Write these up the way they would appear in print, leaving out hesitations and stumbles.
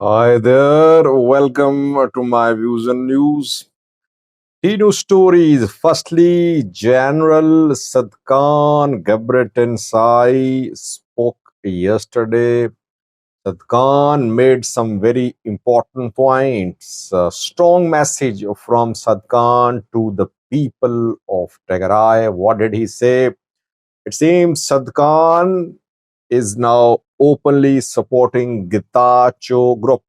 Hi there, welcome to my views and news. Key stories. Firstly, General Sadkan Sai spoke yesterday. Sadkan made some very important points. A strong message from Sadkan to the people of Tigray. What did he say? It seems Sadkan is now openly supporting Getachew group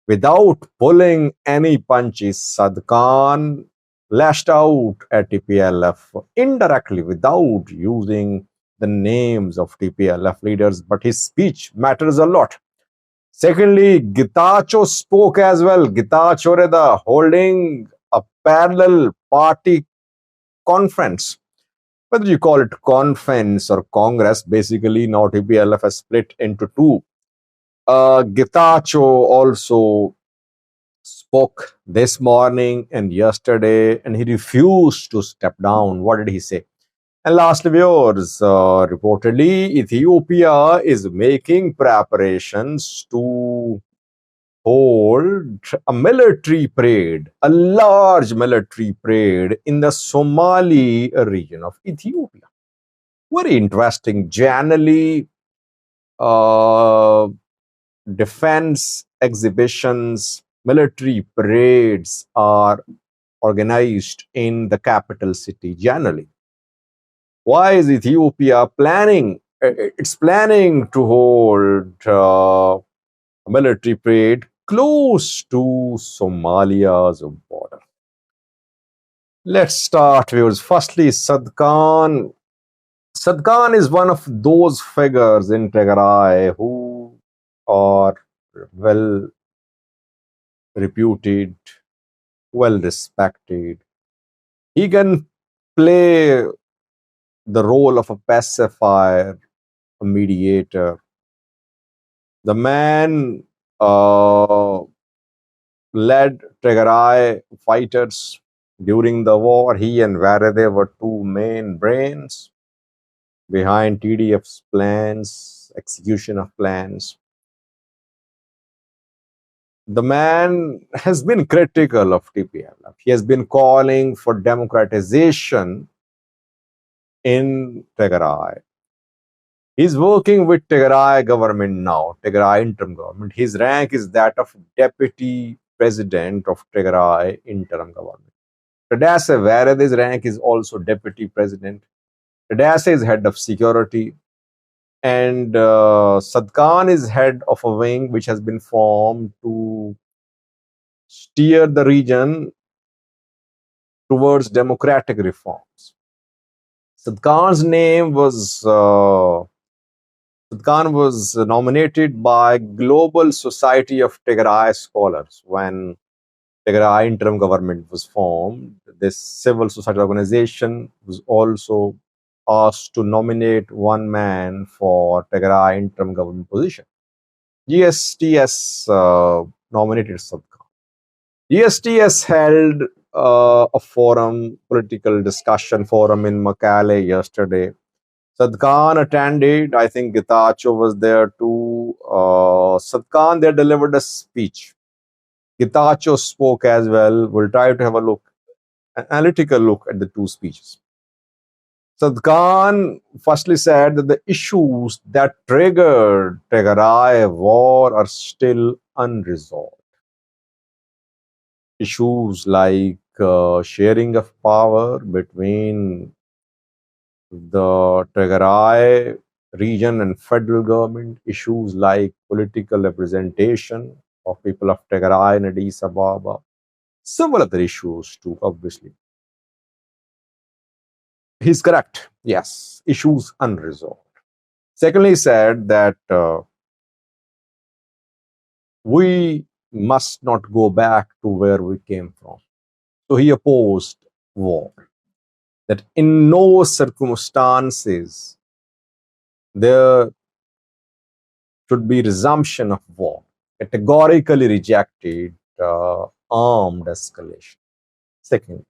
without pulling any punches. Sadkan lashed out at TPLF indirectly without using the names of TPLF leaders, but his speech matters a lot. Secondly, Getachew spoke as well. Getachew Reda holding a parallel party conference. Whether you call it conference or congress, basically now TPLF has split into two. Getachew also spoke this morning and yesterday, and he refused to step down. What did he say? And lastly, viewers, reportedly, Ethiopia is making preparations to hold a military parade, a large military parade in the Somali region of Ethiopia. Very interesting. Generally, uh, defense exhibitions, military parades are organized in the capital city generally. Why is Ethiopia planning? It's planning to hold a military parade close to Somalia's border. Let's start, viewers. Firstly, Sadkan. Sadkan is one of those figures in Tigray who are well reputed, well respected. He can play the role of a pacifier, a mediator. The man led Tigray fighters during the war. He and Varade were two main brains behind TDF's plans, execution of plans. The man has been critical of TPLF. He has been calling for democratization in Tigray. He's working with Tigray government now, Tigray interim government. His rank is that of deputy president of Tigray interim government. Tadase Varad's rank is also deputy president. Tadase is head of security. And Tsadkan is head of a wing which has been formed to steer the region towards democratic reforms. Tsadkan's name was Tsadkan was nominated by Global Society of Tigray Scholars when Tigray interim government was formed. This civil society organization was also asked to nominate one man for Tigray interim government position. GSTS nominated Tsadkan. GSTS held a forum, political discussion forum in Makale yesterday. Tsadkan attended. I think Getachew was there too. Tsadkan there delivered a speech. Getachew spoke as well. We'll try to have a look, an analytical look at the two speeches. Tsadkan firstly said that the issues that triggered Tigray war are still unresolved. Issues like sharing of power between the Tigray region and federal government, issues like political representation of people of Tigray and Addis Ababa, several other issues too, obviously. He's correct. Yes, issues unresolved. Secondly, he said that we must not go back to where we came from. So he opposed war. That in no circumstances there should be resumption of war. Categorically rejected armed escalation. Second.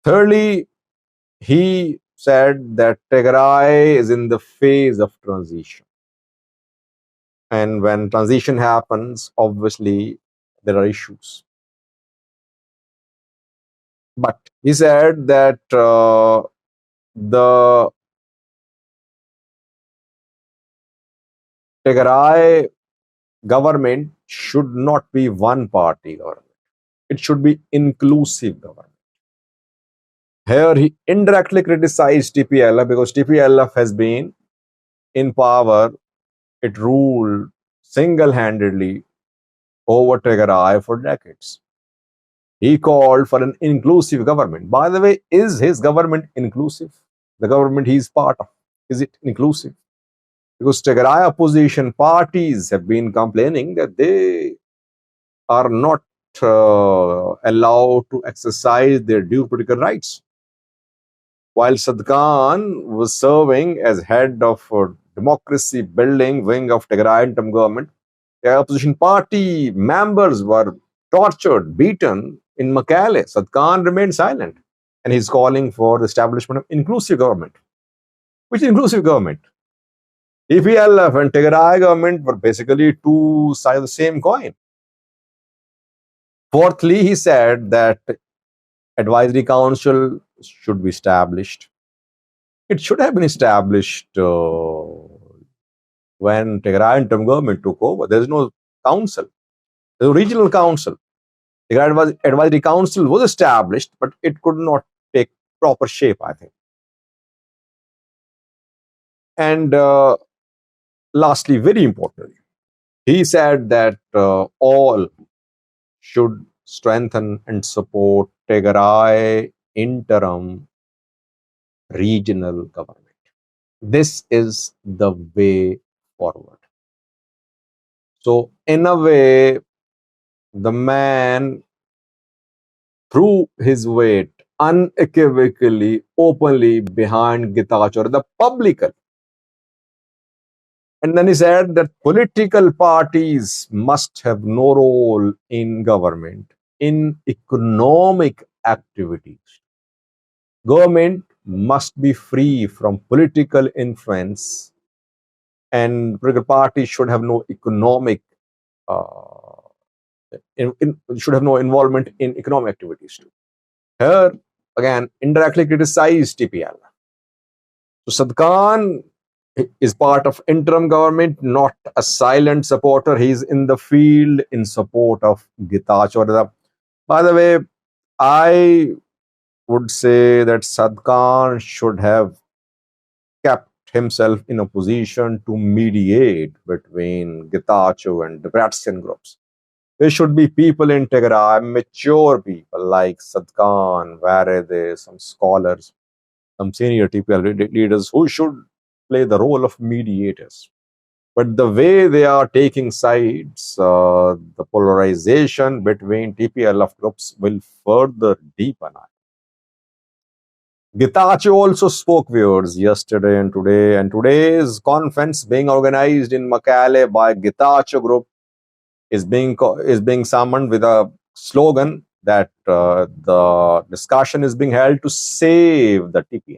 Thirdly, he said that Tigray is in the phase of transition. And when transition happens, obviously there are issues. But he said that the Tigray government should not be one party government. It should be inclusive government. Here he indirectly criticized TPLF because TPLF has been in power. It ruled single-handedly over Tigray for decades. He called for an inclusive government. By the way, is his government inclusive? The government he is part of, is it inclusive? Because Tigray opposition parties have been complaining that they are not allowed to exercise their due political rights. While Tsadkan was serving as head of democracy building wing of Tigray interim government, the opposition party members were tortured, beaten in Mekelle. Tsadkan remained silent, and he's calling for the establishment of inclusive government. Which inclusive government? TPLF and Tigray government were basically two sides of the same coin. Fourthly, he said that advisory council should be established. It should have been established when Tigray interim government took over. There is no council. There's a regional council. Tigray advisory council was established, but it could not take proper shape, I think. And lastly, very importantly, he said that all should strengthen and support Tigray interim regional government. This is the way forward. So, in a way, the man threw his weight unequivocally, openly behind Getachew Reda publicly. And then he said that political parties must have no role in government, in economic activities. Government must be free from political influence, and political parties should have no economic, should have no involvement in economic activities too. Here, again, indirectly criticized TPLF. So Tsadkan is part of interim government, not a silent supporter. He's in the field in support of Getachew Reda. By the way, I would say that Tsadkan should have kept himself in a position to mediate between Getachew and Debrecen groups. There should be people in Tigray, mature people like Tsadkan, Reda, some scholars, some senior TPL leaders who should play the role of mediators. But the way they are taking sides, the polarization between TPLF groups will further deepen. Getachew also spoke viewers yesterday and today's conference being organized in Mekelle by Getachew group is being summoned with a slogan that the discussion is being held to save the TPL.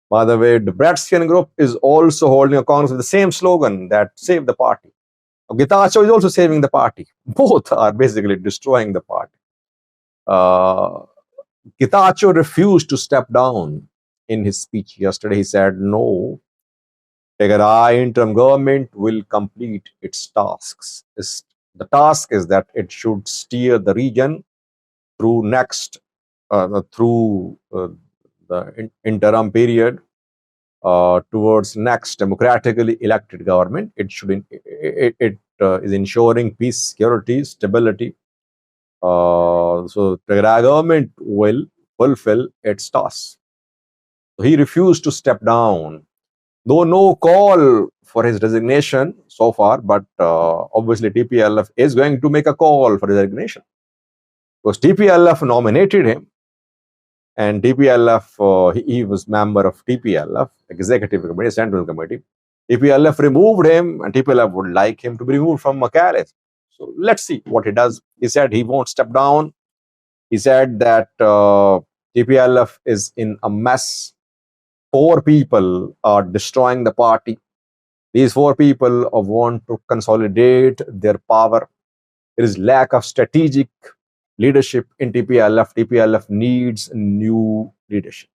By the way, the Debrecen group is also holding a congress with the same slogan that save the party. Getachew is also saving the party. Both are basically destroying the party. Getachew refused to step down in his speech yesterday. He said, no, Tigray interim government will complete its tasks. The task is that it should steer the region through the interim period towards next democratically elected government. It is ensuring peace, security, stability. So Tigray government will fulfill its tasks. So he refused to step down, though no call for his resignation so far, but obviously TPLF is going to make a call for his resignation because TPLF nominated him, and TPLF, he was member of TPLF, Executive Committee, Central Committee. TPLF removed him, and TPLF would like him to be removed from Mekelle. So let's see what he does. He said he won't step down. He said that TPLF is in a mess. 4 people are destroying the party. These four people want to consolidate their power. There is lack of strategic leadership in TPLF. TPLF needs new leadership.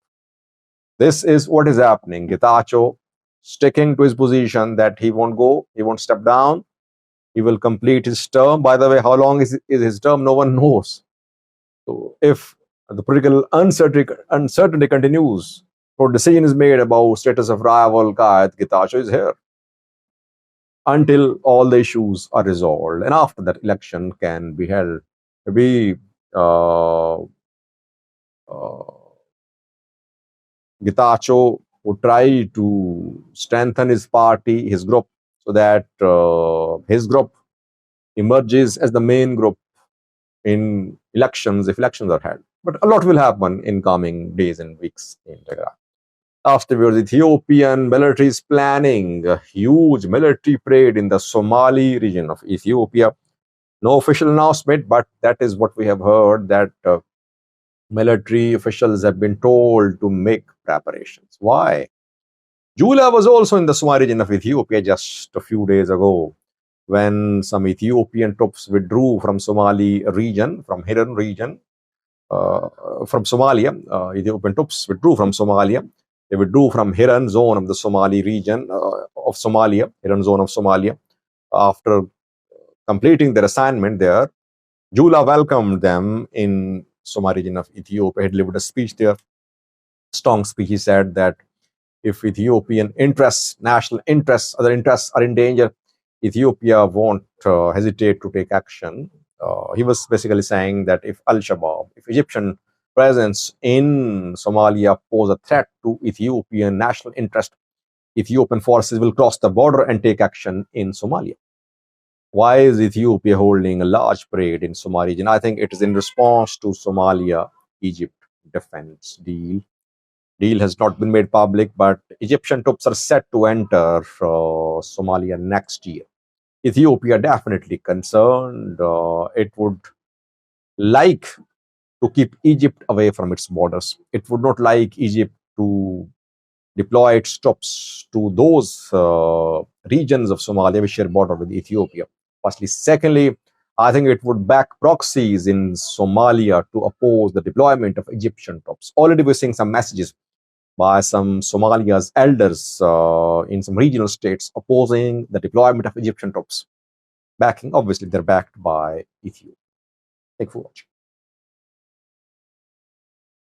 This is what is happening. Getachew sticking to his position that he won't go, he won't step down, he will complete his term. By the way, how long is his term? No one knows. So if the political uncertainty continues, no decision is made about status of rival Qaid, Getachew is here until all the issues are resolved, and after that election can be held. Maybe uh, Getachew would try to strengthen his party, his group, so that his group emerges as the main group in elections if elections are held. But a lot will happen in coming days and weeks in Tigray. Afterwards, Ethiopian military is planning a huge military parade in the Somali region of Ethiopia. No official announcement, but that is what we have heard, that military officials have been told to make preparations. Why? Jula was also in the Somali region of Ethiopia just a few days ago when some Ethiopian troops withdrew from Somali region, from Hiran region, from Somalia. Ethiopian troops withdrew from Somalia. They withdrew from Hiran zone of the Somali region of Somalia, Hiran zone of Somalia. After completing their assignment there, Jula welcomed them in Somali region of Ethiopia. He delivered a speech there, strong speech. He said that if Ethiopian interests, national interests, other interests are in danger, Ethiopia won't hesitate to take action. He was basically saying that if Al-Shabaab, if Egyptian presence in Somalia pose a threat to Ethiopian national interest, Ethiopian forces will cross the border and take action in Somalia. Why is Ethiopia holding a large parade in Somalia region? I think it is in response to Somalia-Egypt defense deal. Deal has not been made public, but Egyptian troops are set to enter Somalia next year. Ethiopia definitely concerned. It would like to keep Egypt away from its borders. It would not like Egypt to deploy its troops to those regions of Somalia which share border with Ethiopia. Firstly. Secondly, I think it would back proxies in Somalia to oppose the deployment of Egyptian troops. Already we're seeing some messages by some Somalia's elders in some regional states opposing the deployment of Egyptian troops. Backing, obviously, they're backed by Ethiopia. Thank you for watching.